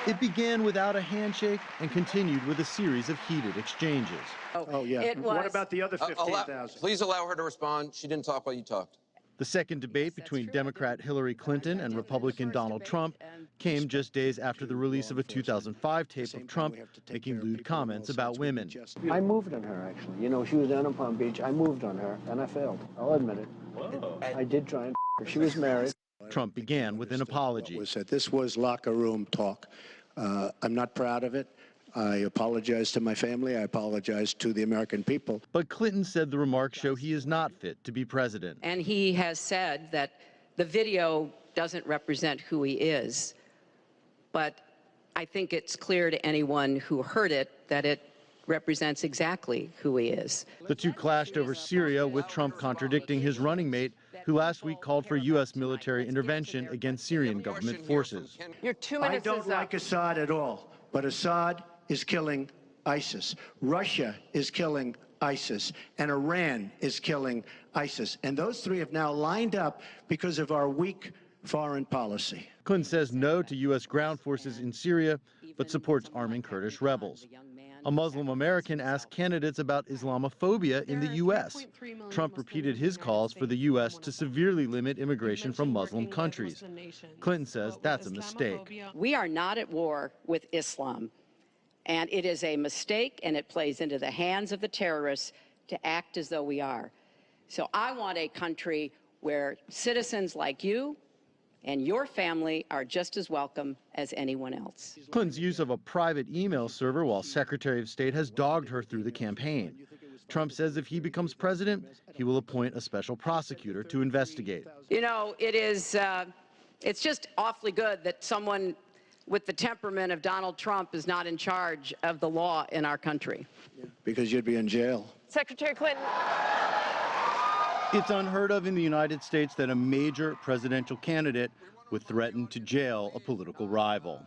It began without a handshake and continued with a series of heated exchanges. Oh, yeah. What about the other 15,000? Please allow her to respond. She didn't talk while you talked. The second debate between Democrat Hillary Clinton and Republican Donald Trump came just days after the release of a 2005 tape of Trump making lewd comments about women. I moved on her, actually. You know, she was down in Palm Beach. I moved on her, and I failed. I'll admit it. Whoa. I did try and her. She was married. Trump began with an apology. This was locker room talk. I'm not proud of it. I apologize to my family. I apologize to the American people. But Clinton said the remarks show he is not fit to be president. And he has said that the video doesn't represent who he is. But I think it's clear to anyone who heard it that it represents exactly who he is. The two clashed over Syria, with Trump contradicting his running mate, who last week called for U.S. military intervention against Syrian government forces. I don't like Assad at all, but Assad is killing ISIS. Russia is killing ISIS, and Iran is killing ISIS. And those three have now lined up because of our weak foreign policy. Clinton says no to U.S. ground forces in Syria, but supports arming Kurdish rebels. A Muslim American asked candidates about Islamophobia in the U.S. Trump repeated his calls for the U.S. to severely limit immigration from Muslim countries. Clinton says that's a mistake. We are not at war with Islam, and it is a mistake, and it plays into the hands of the terrorists to act as though we are. So I want a country where citizens like you and your family are just as welcome as anyone else. Clinton's use of a private email server while Secretary of State has dogged her through the campaign. Trump says if he becomes president, he will appoint a special prosecutor to investigate. You know, it's just awfully good that someone with the temperament of Donald Trump is not in charge of the law in our country. Because you'd be in jail. Secretary Clinton. It's unheard of in the United States that a major presidential candidate would threaten to jail a political rival.